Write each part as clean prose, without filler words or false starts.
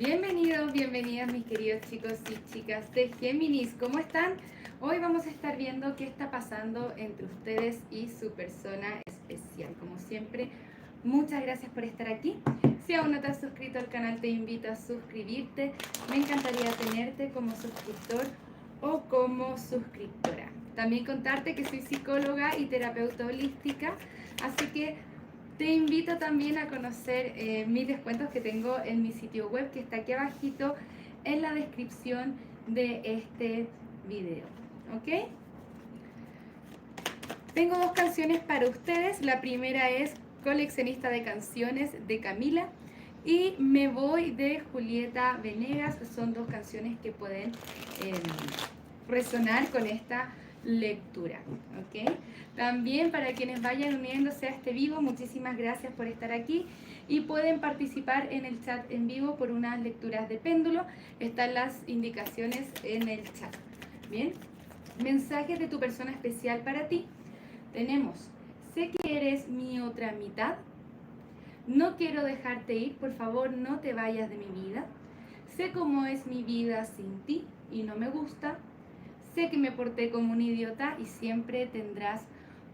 Bienvenidos, bienvenidas mis queridos chicos y chicas de Géminis, ¿cómo están? Hoy vamos a estar viendo qué está pasando entre ustedes y su persona especial. Como siempre, muchas gracias por estar aquí. Si aún no te has suscrito al canal, te invito a suscribirte. Me encantaría tenerte como suscriptor o como suscriptora. También contarte que soy psicóloga y terapeuta holística, así que te invito también a conocer mis descuentos que tengo en mi sitio web, que está aquí abajito en la descripción de este video. ¿Ok? Tengo dos canciones para ustedes. La primera es Coleccionista de Canciones de Camila y Me Voy de Julieta Venegas. Son dos canciones que pueden eh, resonar con esta lectura, ¿ok? También para quienes vayan uniéndose a este vivo, muchísimas gracias por estar aquí y pueden participar en el chat en vivo por unas lecturas de péndulo. Están las indicaciones en el chat. Bien, mensajes de tu persona especial para ti. Tenemos, sé que eres mi otra mitad. No quiero dejarte ir, por favor no te vayas de mi vida. Sé cómo es mi vida sin ti y no me gusta. Sé que me porté como un idiota y siempre tendrás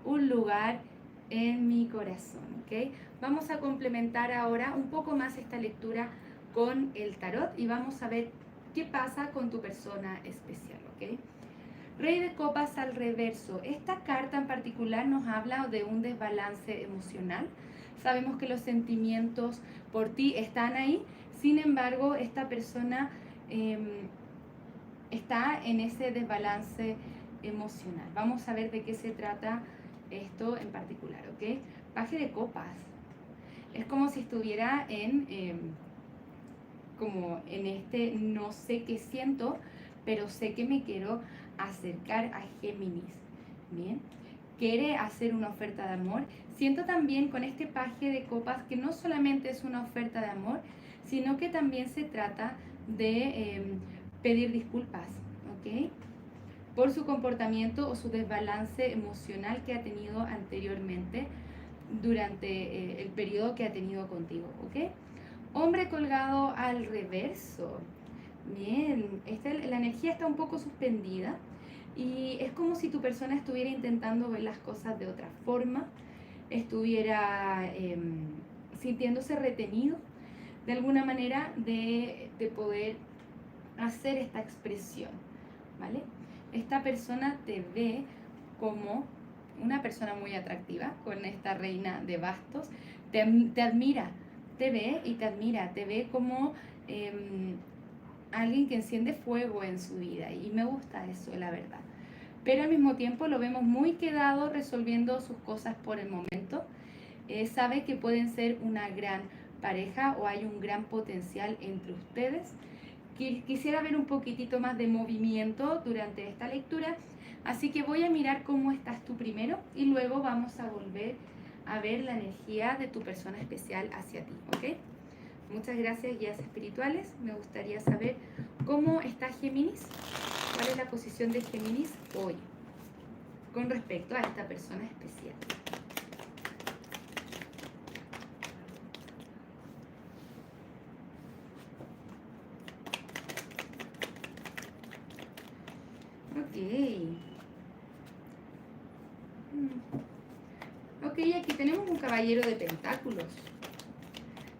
un lugar en mi corazón, ¿ok? Vamos a complementar ahora un poco más esta lectura con el tarot y vamos a ver qué pasa con tu persona especial, ¿ok? Rey de copas al reverso. Esta carta en particular nos habla de un desbalance emocional. Sabemos que los sentimientos por ti están ahí, sin embargo, esta persona está en ese desbalance emocional. Vamos a ver de qué se trata esto en particular, ¿ok? Paje de copas. Es como si estuviera como en este no sé qué siento, pero sé que me quiero acercar a Géminis. Bien, quiere hacer una oferta de amor. Siento también con este paje de copas que no solamente es una oferta de amor, sino que también se trata de pedir disculpas, ¿ok? Por su comportamiento o su desbalance emocional que ha tenido anteriormente durante el periodo que ha tenido contigo, ¿ok? Hombre colgado al reverso. Bien, la energía está un poco suspendida y es como si tu persona estuviera intentando ver las cosas de otra forma, estuviera sintiéndose retenido de alguna manera de poder hacer esta expresión, ¿vale? Esta persona te ve como una persona muy atractiva, con esta reina de bastos, te admira, te ve y te ve como alguien que enciende fuego en su vida y me gusta eso, la verdad. Pero al mismo tiempo lo vemos muy quedado resolviendo sus cosas por el momento. Sabe que pueden ser una gran pareja o hay un gran potencial entre ustedes. Quisiera ver un poquitito más de movimiento durante esta lectura, así que voy a mirar cómo estás tú primero y luego vamos a volver a ver la energía de tu persona especial hacia ti, ¿ok? Muchas gracias, guías espirituales. Me gustaría saber cómo está Géminis, cuál es la posición de Géminis hoy con respecto a esta persona especial. Ok. Ok, aquí tenemos un caballero de pentáculos.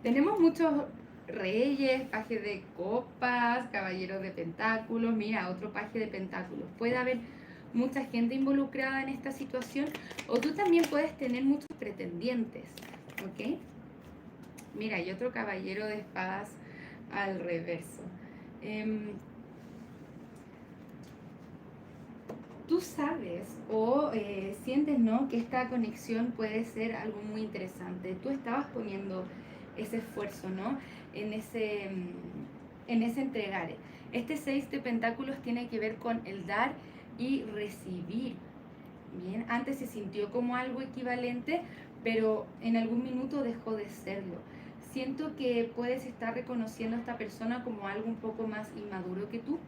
Tenemos muchos reyes, paje de copas, caballeros de pentáculos. Mira, otro paje de pentáculos. Puede haber mucha gente involucrada en esta situación o tú también puedes tener muchos pretendientes, ¿ok? Mira, hay otro caballero de espadas al reverso. Tú sabes o sientes, ¿no?, que esta conexión puede ser algo muy interesante. Tú estabas poniendo ese esfuerzo, ¿no?, en ese entregar. Este 6 de pentáculos tiene que ver con el dar y recibir. Bien, antes se sintió como algo equivalente, pero en algún minuto dejó de serlo. Siento que puedes estar reconociendo a esta persona como algo un poco más inmaduro que tú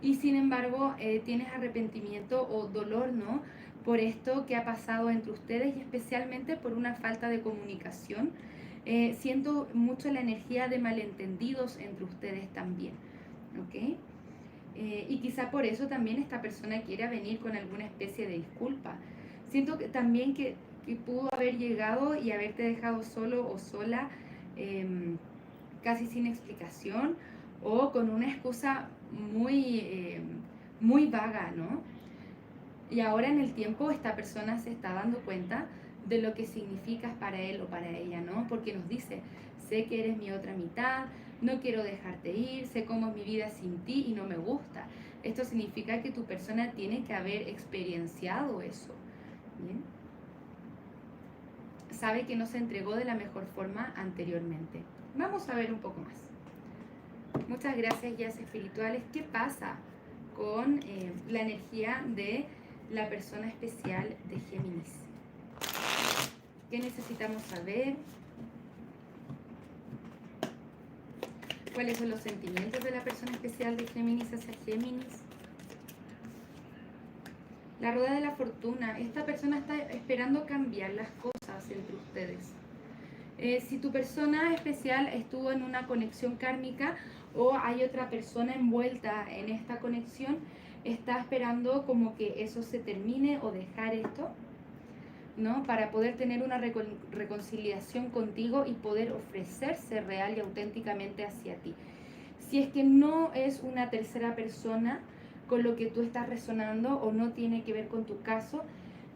y sin embargo tienes arrepentimiento o dolor, ¿no?, por esto que ha pasado entre ustedes y especialmente por una falta de comunicación Siento mucho la energía de malentendidos entre ustedes también, ¿ok? Y quizá por eso también esta persona quiera venir con alguna especie de disculpa. Siento que también que pudo haber llegado y haberte dejado solo o sola, casi sin explicación o con una excusa muy vaga, ¿no? Y ahora en el tiempo esta persona se está dando cuenta de lo que significas para él o para ella, ¿no? Porque nos dice, sé que eres mi otra mitad, no quiero dejarte ir, sé cómo es mi vida sin ti y no me gusta. Esto significa que tu persona tiene que haber experienciado eso, ¿bien? Sabe que no se entregó de la mejor forma anteriormente. Vamos a ver un poco más. Muchas gracias, guías espirituales. ¿Qué pasa con la energía de la persona especial de Géminis? ¿Qué necesitamos saber? ¿Cuáles son los sentimientos de la persona especial de Géminis hacia Géminis? La rueda de la fortuna. Esta persona está esperando cambiar las cosas entre ustedes. Si tu persona especial estuvo en una conexión kármica o hay otra persona envuelta en esta conexión, está esperando como que eso se termine o dejar esto, ¿no? Para poder tener una reconciliación contigo y poder ofrecerse real y auténticamente hacia ti. Si es que no es una tercera persona con lo que tú estás resonando o no tiene que ver con tu caso,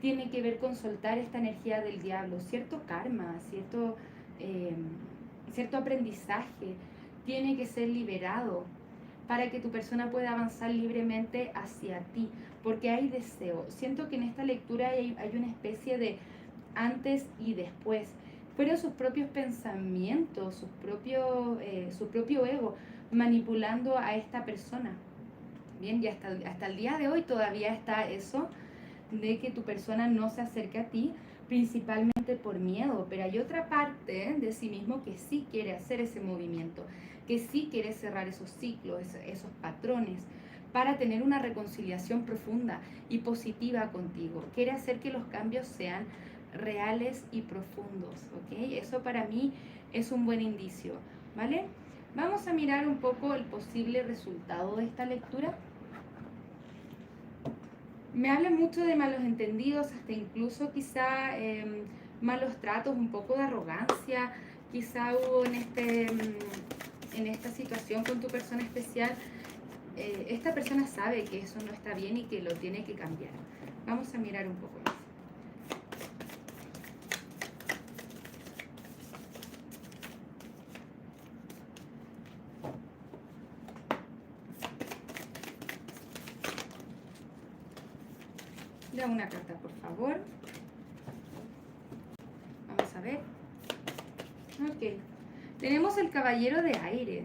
tiene que ver con soltar esta energía del diablo, cierto karma, cierto aprendizaje, tiene que ser liberado para que tu persona pueda avanzar libremente hacia ti, porque hay deseo. Siento que en esta lectura hay una especie de antes y después. Fueron sus propios pensamientos, su propio ego manipulando a esta persona. Bien, y hasta el día de hoy todavía está eso de que tu persona no se acerque a ti, principalmente por miedo, pero hay otra parte de sí mismo que sí quiere hacer ese movimiento, que sí quiere cerrar esos ciclos, esos patrones, para tener una reconciliación profunda y positiva contigo. Quiere hacer que los cambios sean reales y profundos, ¿ok? Eso para mí es un buen indicio, ¿vale? Vamos a mirar un poco el posible resultado de esta lectura. Me habla mucho de malos entendidos, hasta incluso quizá malos tratos, un poco de arrogancia, quizá hubo en esta situación con tu persona especial. Esta persona sabe que eso no está bien y que lo tiene que cambiar. Vamos a mirar un poco más. Da una carta, por favor. Vamos a ver. Ok. Tenemos el caballero de aire.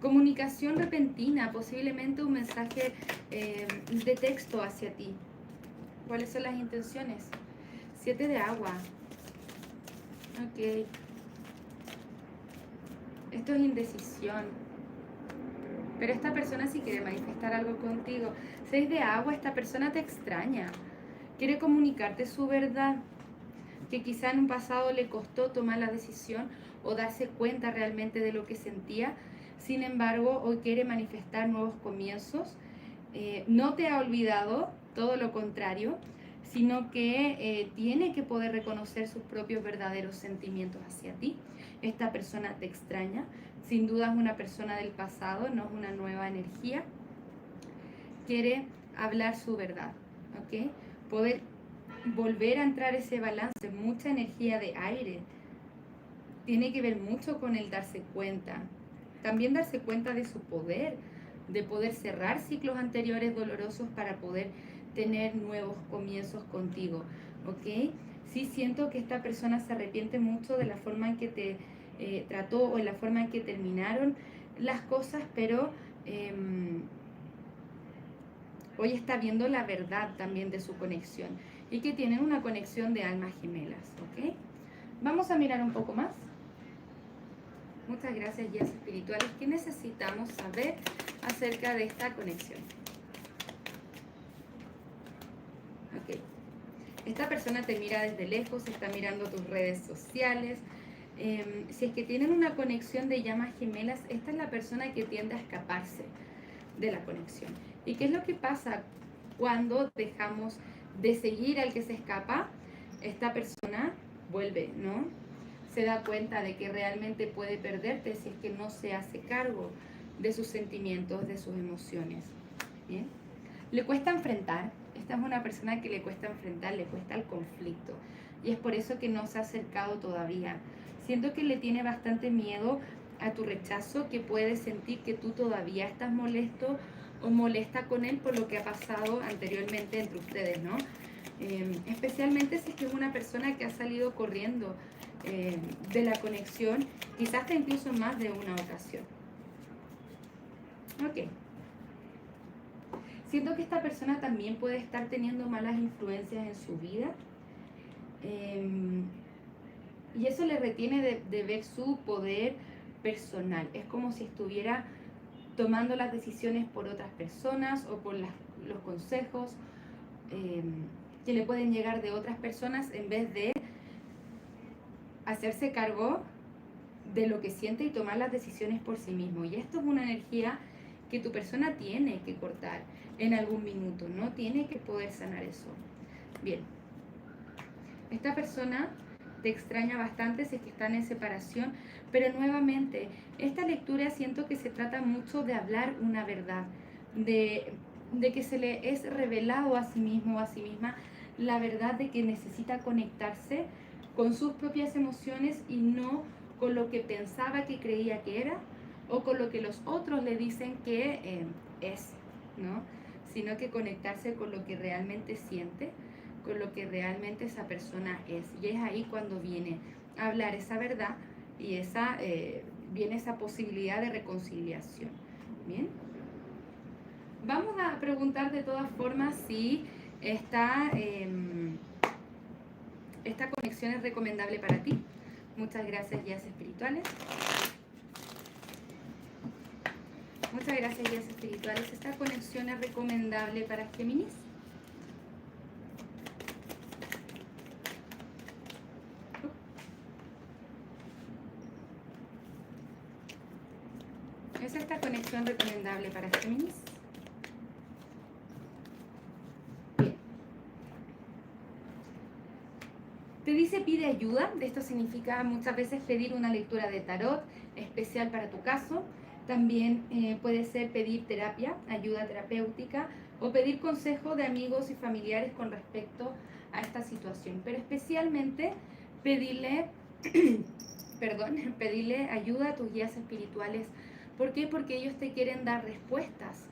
Comunicación repentina, posiblemente un mensaje de texto hacia ti. ¿Cuáles son las intenciones? 7 de agua. Ok. Esto es indecisión. Pero esta persona sí quiere manifestar algo contigo. 6 de agua, esta persona te extraña. Quiere comunicarte su verdad. Que quizá en un pasado le costó tomar la decisión o darse cuenta realmente de lo que sentía. Sin embargo, hoy quiere manifestar nuevos comienzos. No te ha olvidado, todo lo contrario, sino que tiene que poder reconocer sus propios verdaderos sentimientos hacia ti. Esta persona te extraña, sin duda es una persona del pasado, no es una nueva energía. Quiere hablar su verdad, ¿ok? Poder volver a entrar ese balance, mucha energía de aire. Tiene que ver mucho con el darse cuenta. También darse cuenta de su poder, de poder cerrar ciclos anteriores dolorosos para poder tener nuevos comienzos contigo, ¿ok? Sí siento que esta persona se arrepiente mucho de la forma en que te trató o en la forma en que terminaron las cosas, pero hoy está viendo la verdad también de su conexión y que tienen una conexión de almas gemelas, ¿ok? Vamos a mirar un poco más. Muchas gracias, guías espirituales. ¿Qué necesitamos saber acerca de esta conexión? Ok. Esta persona te mira desde lejos, está mirando tus redes sociales, Si es que tienen una conexión de llamas gemelas, esta es la persona que tiende a escaparse de la conexión. ¿Y qué es lo que pasa cuando dejamos de seguir al que se escapa? Esta persona vuelve, ¿no? Se da cuenta de que realmente puede perderte si es que no se hace cargo de sus sentimientos, de sus emociones. ¿Bien? Le cuesta enfrentar. Esta es una persona que le cuesta enfrentar, le cuesta el conflicto. Y es por eso que no se ha acercado todavía. Siento que le tiene bastante miedo a tu rechazo, que puede sentir que tú todavía estás molesto o molesta con él por lo que ha pasado anteriormente entre ustedes, ¿no? Especialmente si es que es una persona que ha salido corriendo de la conexión, quizás hasta incluso más de una ocasión. Ok. Siento que esta persona también puede estar teniendo malas influencias en su vida. Y eso le retiene de ver su poder personal. Es como si estuviera tomando las decisiones por otras personas o por los consejos que le pueden llegar de otras personas en vez de hacerse cargo de lo que siente y tomar las decisiones por sí mismo. Y esto es una energía que tu persona tiene que cortar en algún minuto, no tiene que poder sanar eso. Bien, esta persona te extraña bastante si es que están en separación, pero nuevamente, esta lectura siento que se trata mucho de hablar una verdad, de que se le es revelado a sí mismo o a sí misma la verdad de que necesita conectarse con sus propias emociones y no con lo que pensaba que creía que era o con lo que los otros le dicen que es, ¿no? Sino que conectarse con lo que realmente siente, con lo que realmente esa persona es. Y es ahí cuando viene a hablar esa verdad y viene esa posibilidad de reconciliación. ¿Bien? Vamos a preguntar de todas formas si esta conexión es recomendable para ti. Muchas gracias, guías espirituales. Muchas gracias, guías espirituales. ¿Esta conexión es recomendable para Géminis? ¿Es esta conexión recomendable para Géminis? Bien. Te dice pide ayuda. Esto significa muchas veces pedir una lectura de tarot especial para tu caso. También puede ser pedir terapia, ayuda terapéutica o pedir consejo de amigos y familiares con respecto a esta situación. Pero especialmente pedirle, pedirle ayuda a tus guías espirituales. ¿Por qué? Porque ellos te quieren dar respuestas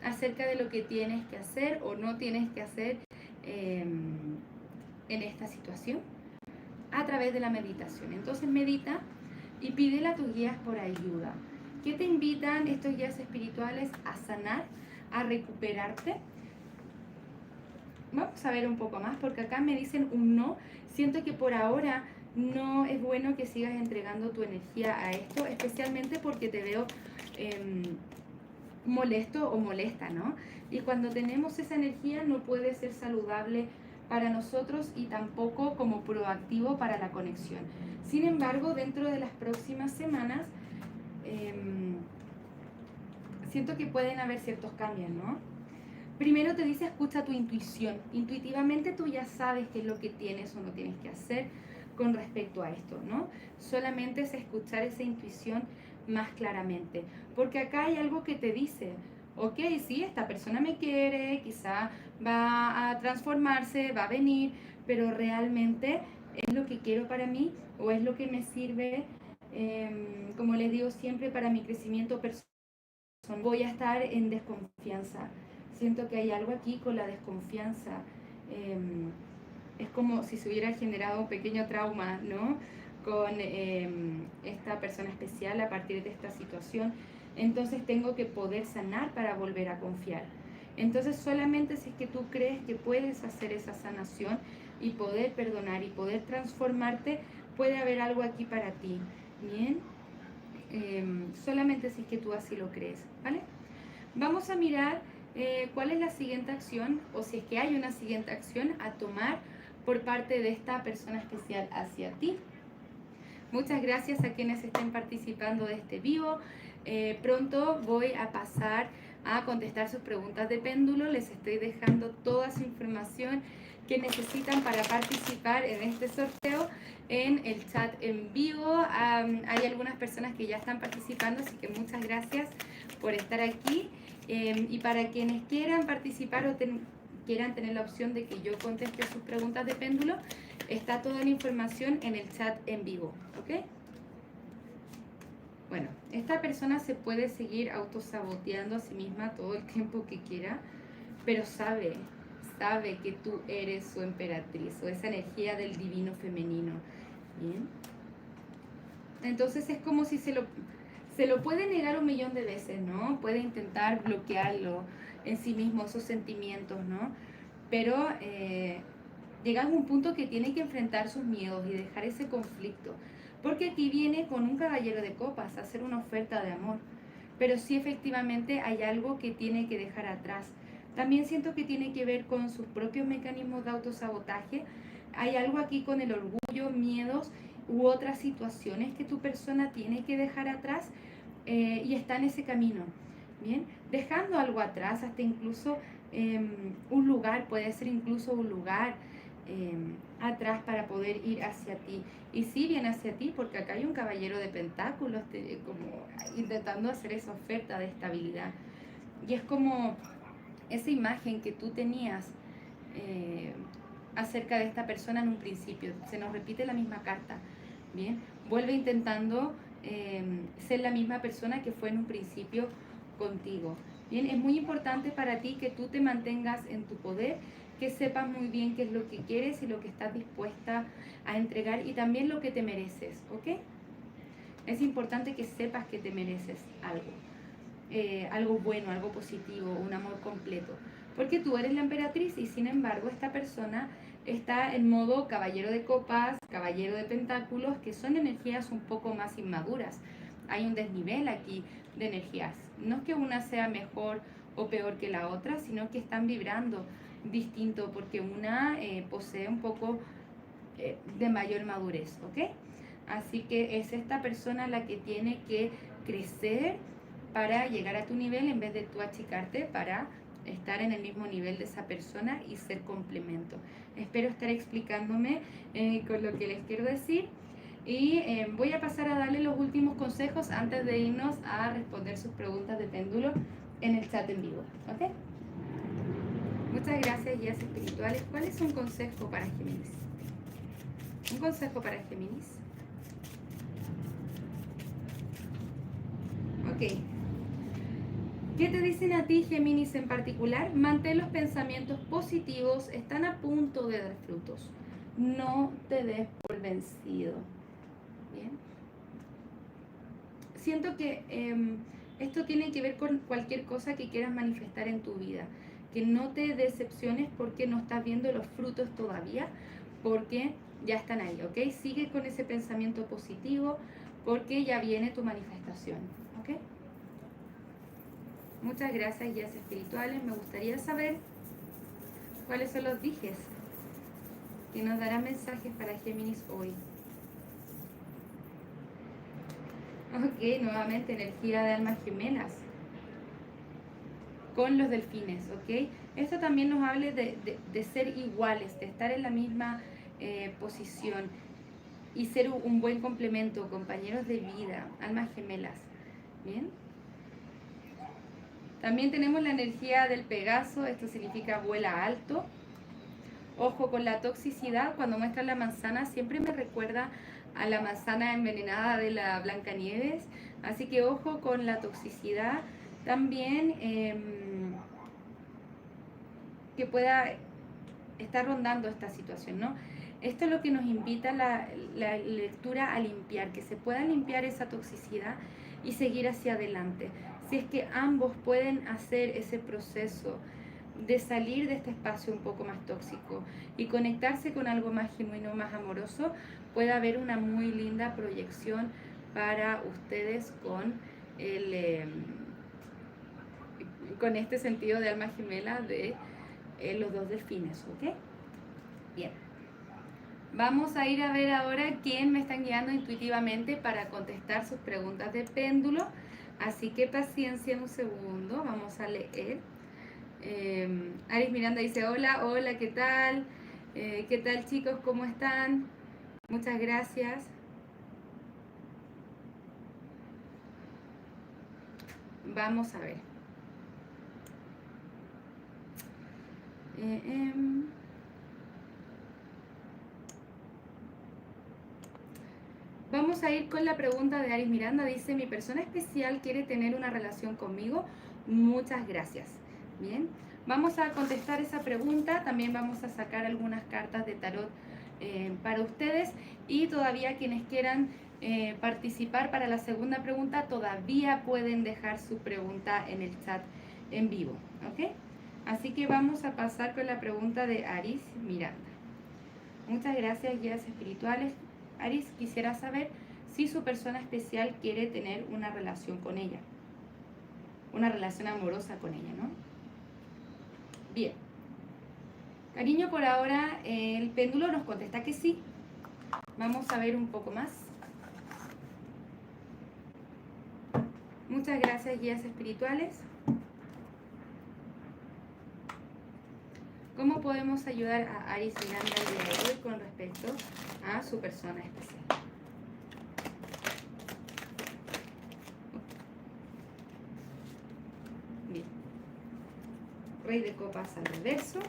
acerca de lo que tienes que hacer o no tienes que hacer en esta situación a través de la meditación. Entonces medita y pídele a tus guías por ayuda. ¿Qué te invitan estos guías espirituales a sanar, a recuperarte? Vamos a ver un poco más, porque acá me dicen un no. Siento que por ahora no es bueno que sigas entregando tu energía a esto, especialmente porque te veo molesto o molesta, ¿no? Y cuando tenemos esa energía no puede ser saludable para nosotros y tampoco como proactivo para la conexión. Sin embargo, dentro de las próximas semanas, siento que pueden haber ciertos cambios, ¿no? Primero te dice escucha tu intuición. Intuitivamente tú ya sabes qué es lo que tienes o no tienes que hacer con respecto a esto, ¿no? Solamente es escuchar esa intuición más claramente. Porque acá hay algo que te dice, ok, sí, esta persona me quiere, quizá va a transformarse, va a venir, pero realmente es lo que quiero para mí o es lo que me sirve, como les digo siempre, para mi crecimiento personal. Voy a estar en desconfianza. Siento que hay algo aquí con la desconfianza. Es como si se hubiera generado un pequeño trauma, ¿no? Con esta persona especial a partir de esta situación. Entonces tengo que poder sanar para volver a confiar. Entonces solamente si es que tú crees que puedes hacer esa sanación y poder perdonar y poder transformarte, puede haber algo aquí para ti. ¿Bien? Solamente si es que tú así lo crees, ¿vale? Vamos a mirar cuál es la siguiente acción o si es que hay una siguiente acción a tomar por parte de esta persona especial hacia ti. Muchas gracias a quienes estén participando de este vivo. Pronto voy a pasar a contestar sus preguntas de péndulo. Les estoy dejando toda su información que necesitan para participar en este sorteo en el chat en vivo. Hay algunas personas que ya están participando, así que muchas gracias por estar aquí. Y para quienes quieran participar o quieran tener la opción de que yo conteste sus preguntas de péndulo, está toda la información en el chat en vivo, ¿ok? Bueno, esta persona se puede seguir autosaboteando a sí misma todo el tiempo que quiera, pero sabe que tú eres su emperatriz o esa energía del divino femenino, ¿bien? Entonces es como si se lo puede negar 1.000.000 de veces, ¿no? Puede intentar bloquearlo en sí mismo, esos sentimientos, ¿no? Pero llega a un punto que tiene que enfrentar sus miedos y dejar ese conflicto. Porque aquí viene con un caballero de copas a hacer una oferta de amor. Pero sí efectivamente hay algo que tiene que dejar atrás. También siento que tiene que ver con sus propios mecanismos de autosabotaje. Hay algo aquí con el orgullo, miedos u otras situaciones que tu persona tiene que dejar atrás y está en ese camino. Bien, dejando algo atrás, hasta incluso un lugar, puede ser incluso un lugar atrás para poder ir hacia ti. Y sí viene hacia ti porque acá hay un caballero de pentáculos como intentando hacer esa oferta de estabilidad. Y es como esa imagen que tú tenías acerca de esta persona en un principio. Se nos repite la misma carta. Bien, vuelve intentando ser la misma persona que fue en un principio contigo. Bien, es muy importante para ti que tú te mantengas en tu poder, que sepas muy bien qué es lo que quieres y lo que estás dispuesta a entregar y también lo que te mereces, ¿ok? Es importante que sepas que te mereces algo bueno, algo positivo, un amor completo, porque tú eres la emperatriz y sin embargo esta persona está en modo caballero de copas, caballero de pentáculos, que son energías un poco más inmaduras. Hay un desnivel aquí de energías. No es que una sea mejor o peor que la otra, sino que están vibrando distinto porque una posee un poco de mayor madurez, ¿ok? Así que es esta persona la que tiene que crecer para llegar a tu nivel en vez de tú achicarte para estar en el mismo nivel de esa persona y ser complemento. Espero estar explicándome con lo que les quiero decir y voy a pasar a darle los últimos consejos antes de irnos a responder sus preguntas de péndulo en el chat en vivo, ¿ok? Muchas gracias, guías espirituales. ¿Cuál es un consejo para Géminis? Un consejo para Géminis. Ok. ¿Qué te dicen a ti, Géminis, en particular? Mantén los pensamientos positivos, están a punto de dar frutos. No te des por vencido. Bien. Siento que esto tiene que ver con cualquier cosa que quieras manifestar en tu vida. Que no te decepciones porque no estás viendo los frutos todavía, porque ya están ahí, ¿ok? Sigue con ese pensamiento positivo porque ya viene tu manifestación, ¿ok? Muchas gracias, guías espirituales. Me gustaría saber cuáles son los dijes que nos darán mensajes para Géminis hoy. Ok, nuevamente energía de almas gemelas con los delfines, ¿ok? Esto también nos habla de ser iguales, de estar en la misma posición y ser un buen complemento, compañeros de vida, almas gemelas, ¿bien? También tenemos la energía del Pegaso, esto significa vuela alto. Ojo con la toxicidad, cuando muestra la manzana siempre me recuerda a la manzana envenenada de la Blancanieves, así que ojo con la toxicidad. También que pueda estar rondando esta situación, ¿no? Esto es lo que nos invita la lectura a limpiar, que se pueda limpiar esa toxicidad y seguir hacia adelante. Si es que ambos pueden hacer ese proceso de salir de este espacio un poco más tóxico y conectarse con algo más genuino, más amoroso, puede haber una muy linda proyección para ustedes con este sentido de alma gemela de los dos delfines, ¿ok? Bien. Vamos a ir a ver ahora quién me están guiando intuitivamente para contestar sus preguntas de péndulo. Así que paciencia un segundo, vamos a leer. Aris Miranda dice, hola, hola, ¿qué tal? ¿Qué tal chicos? ¿Cómo están? Muchas gracias. Vamos a ver. Eh, em, Vamos a ir con la pregunta de Aris Miranda. Dice, mi persona especial quiere tener una relación conmigo. Muchas gracias. Bien, vamos a contestar esa pregunta. También vamos a sacar algunas cartas de tarot para ustedes. Y todavía quienes quieran participar para la segunda pregunta, todavía pueden dejar su pregunta en el chat en vivo. ¿Ok? Así que vamos a pasar con la pregunta de Aris Miranda. Muchas gracias, guías espirituales. Aris, quisiera saber si su persona especial quiere tener una relación con ella, una relación amorosa con ella, ¿no? Bien. Cariño, por ahora el péndulo nos contesta que sí. Vamos a ver un poco más. Muchas gracias, guías espirituales. ¿Cómo podemos ayudar a Aris Miranda el día de hoy con respecto a su persona especial? Bien. Rey de copas al reverso.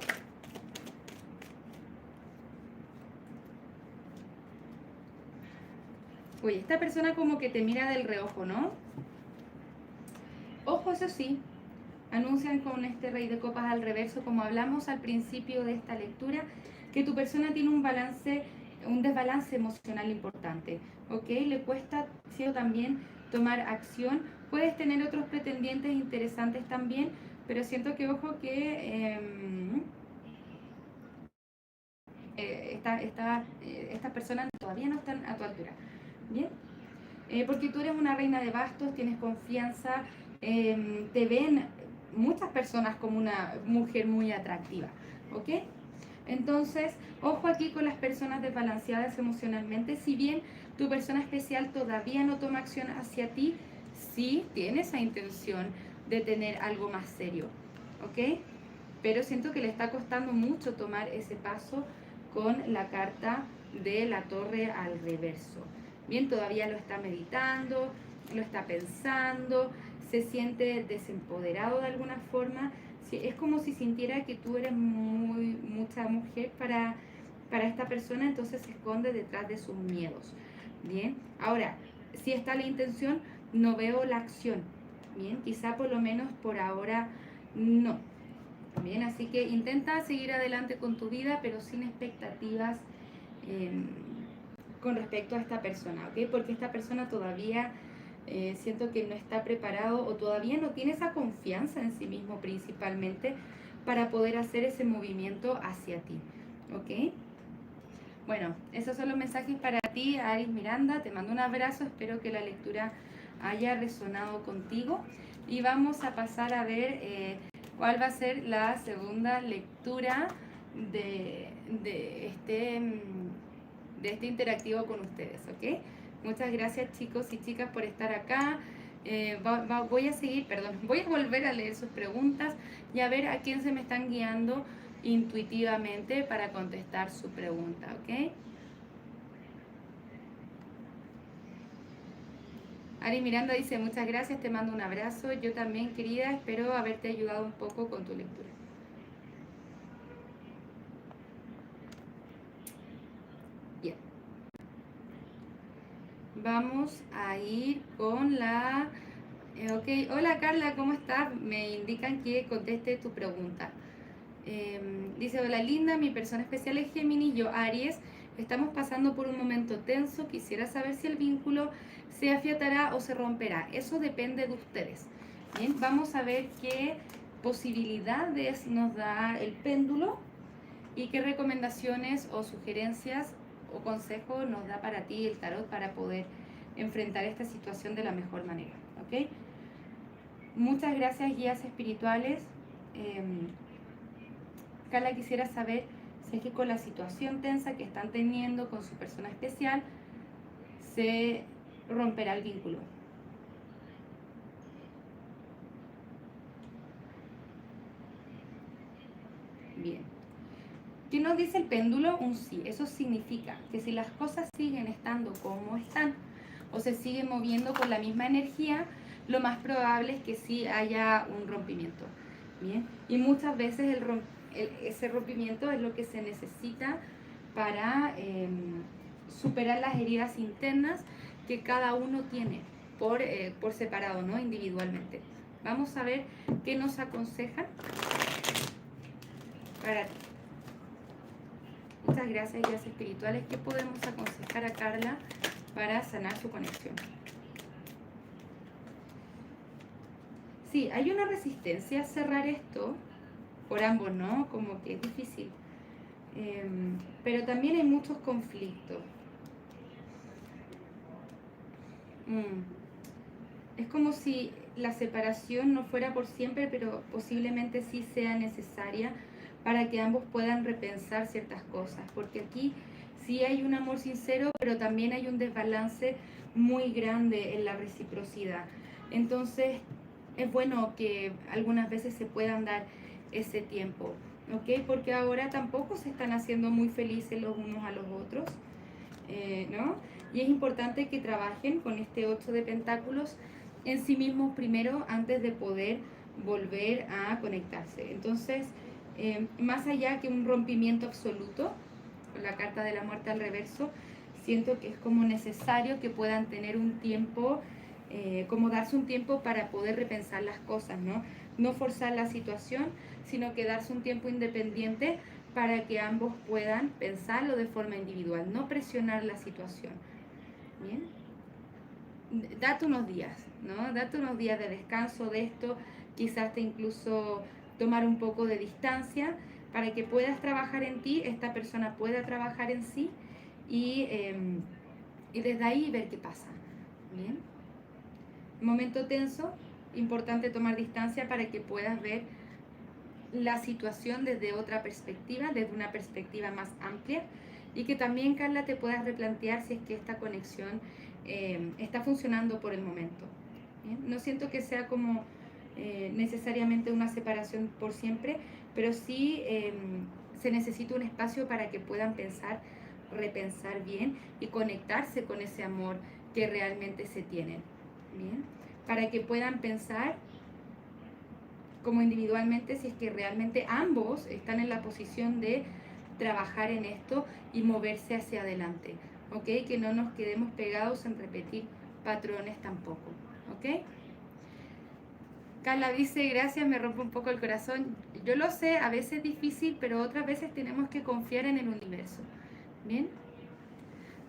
Oye, esta persona como que te mira del reojo, ¿no? Ojo, eso sí, anuncian con este rey de copas al reverso, como hablamos al principio de esta lectura, que tu persona tiene un desbalance emocional importante, ¿ok? Le cuesta también tomar acción. Puedes tener otros pretendientes interesantes también, pero siento que, ojo, que estas personas todavía no están a tu altura, ¿bien? Porque tú eres una reina de bastos, tienes confianza, te ven muchas personas como una mujer muy atractiva, ¿ok? Entonces, ojo aquí con las personas desbalanceadas emocionalmente. Si bien tu persona especial todavía no toma acción hacia ti, sí tiene esa intención de tener algo más serio, ¿ok? Pero siento que le está costando mucho tomar ese paso con la carta de la torre al reverso. Bien, todavía lo está meditando, lo está pensando, se siente desempoderado de alguna forma. Es como si sintiera que tú eres mucha mujer para esta persona, entonces se esconde detrás de sus miedos. Bien, ahora, si está la intención, no veo la acción. Bien, quizá por lo menos por ahora no. Bien, así que intenta seguir adelante con tu vida, pero sin expectativas con respecto a esta persona, ¿ok? Porque esta persona todavía siento que no está preparado o todavía no tiene esa confianza en sí mismo principalmente para poder hacer ese movimiento hacia ti, ¿ok? Bueno, esos son los mensajes para ti, Aris Miranda. Te mando un abrazo, espero que la lectura haya resonado contigo y vamos a pasar a ver cuál va a ser la segunda lectura de este interactivo con ustedes, ¿ok? Muchas gracias chicos y chicas por estar acá. Voy a seguir, perdón, voy a volver a leer sus preguntas y a ver a quién se me están guiando intuitivamente para contestar su pregunta, ¿ok? Ari Miranda dice, muchas gracias, te mando un abrazo. Yo también, querida, espero haberte ayudado un poco con tu lectura. Bien. Vamos a ir con la... ok, hola Carla, ¿cómo estás? Me indican que conteste tu pregunta. Dice, hola linda, mi persona especial es Géminis, yo Aries. Estamos pasando por un momento tenso, quisiera saber si el vínculo se afiatará o se romperá. Eso depende de ustedes. Bien, vamos a ver qué posibilidades nos da el péndulo y qué recomendaciones o sugerencias o consejos nos da para ti el tarot para poder enfrentar esta situación de la mejor manera. ¿Ok? Muchas gracias, guías espirituales. Carla, quisiera saber Si es que con la situación tensa que están teniendo con su persona especial, se romperá el vínculo. Bien. ¿Qué nos dice el péndulo? Un sí. Eso significa que si las cosas siguen estando como están o se siguen moviendo con la misma energía, lo más probable es que sí haya un rompimiento. Bien. Y muchas veces ese rompimiento es lo que se necesita para superar las heridas internas que cada uno tiene por separado, ¿no? Individualmente. Vamos a ver qué nos aconsejan para ti. Muchas gracias, guías espirituales. ¿Qué podemos aconsejar a Carla para sanar su conexión? Sí, hay una resistencia a cerrar esto, por ambos, ¿no? Como que es difícil. Pero también hay muchos conflictos. Es como si la separación no fuera por siempre, pero posiblemente sí sea necesaria para que ambos puedan repensar ciertas cosas, porque aquí sí hay un amor sincero, pero también hay un desbalance muy grande en la reciprocidad. Entonces, es bueno que algunas veces se puedan dar ese tiempo, ¿ok? Porque ahora tampoco se están haciendo muy felices los unos a los otros, ¿no? Y es importante que trabajen con este 8 de pentáculos en sí mismos primero antes de poder volver a conectarse. Entonces, más allá que un rompimiento absoluto, con la carta de la muerte al reverso, siento que es como necesario que puedan tener un tiempo, como darse un tiempo para poder repensar las cosas, ¿no? No forzar la situación, sino que darse un tiempo independiente para que ambos puedan pensarlo de forma individual, no presionar la situación. Bien, date unos días, ¿no? Date unos días de descanso de esto, quizás te incluso tomar un poco de distancia para que puedas trabajar en ti, esta persona pueda trabajar en sí y desde ahí ver qué pasa. Bien, momento tenso, importante tomar distancia para que puedas ver la situación desde otra perspectiva, desde una perspectiva más amplia y que también, Carla, te puedas replantear si es que esta conexión está funcionando por el momento. ¿Bien? No siento que sea como necesariamente una separación por siempre, pero sí se necesita un espacio para que puedan pensar, repensar bien y conectarse con ese amor que realmente se tienen. ¿Bien? Para que puedan pensar como individualmente si es que realmente ambos están en la posición de trabajar en esto y moverse hacia adelante, ¿ok? Que no nos quedemos pegados en repetir patrones tampoco, ¿ok? Carla dice, gracias, me rompe un poco el corazón. Yo lo sé, a veces es difícil, pero otras veces tenemos que confiar en el universo, ¿bien?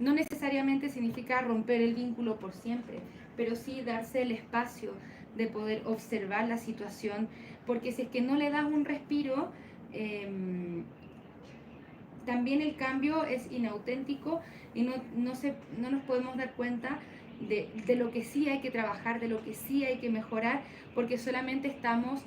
No necesariamente significa romper el vínculo por siempre, pero sí darse el espacio de poder observar la situación, porque si es que no le das un respiro, también el cambio es inauténtico y no nos podemos dar cuenta de lo que sí hay que trabajar, de lo que sí hay que mejorar, porque solamente estamos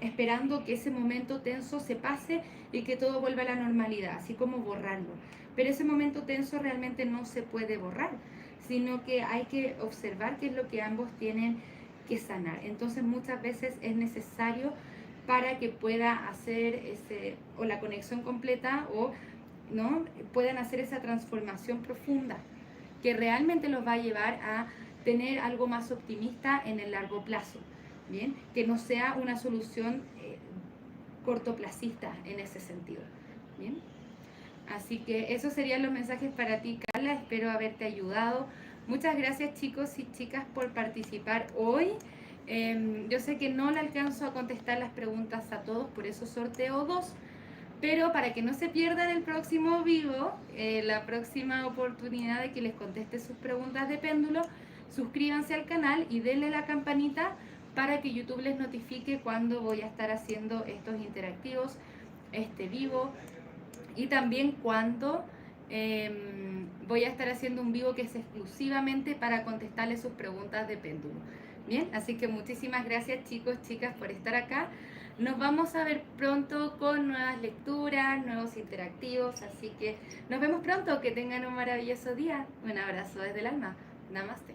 esperando que ese momento tenso se pase y que todo vuelva a la normalidad, así como borrarlo. Pero ese momento tenso realmente no se puede borrar, sino que hay que observar qué es lo que ambos tienen que sanar. Entonces muchas veces es necesario para que pueda hacer o la conexión completa o ¿no? Puedan hacer esa transformación profunda que realmente los va a llevar a tener algo más optimista en el largo plazo, ¿bien? Que no sea una solución cortoplacista en ese sentido, ¿bien? Así que esos serían los mensajes para ti, Carla. Espero haberte ayudado. Muchas gracias, chicos y chicas, por participar hoy. Yo sé que no le alcanzo a contestar las preguntas a todos, por eso sorteo 2. Pero para que no se pierdan el próximo vivo, la próxima oportunidad de que les conteste sus preguntas de péndulo, suscríbanse al canal y denle la campanita para que YouTube les notifique cuando voy a estar haciendo estos interactivos, este vivo, y también cuando voy a estar haciendo un vivo que es exclusivamente para contestarles sus preguntas de péndulo. Bien, así que muchísimas gracias, chicos, chicas, por estar acá. Nos vamos a ver pronto con nuevas lecturas, nuevos interactivos, así que nos vemos pronto, que tengan un maravilloso día. Un abrazo desde el alma. Namaste.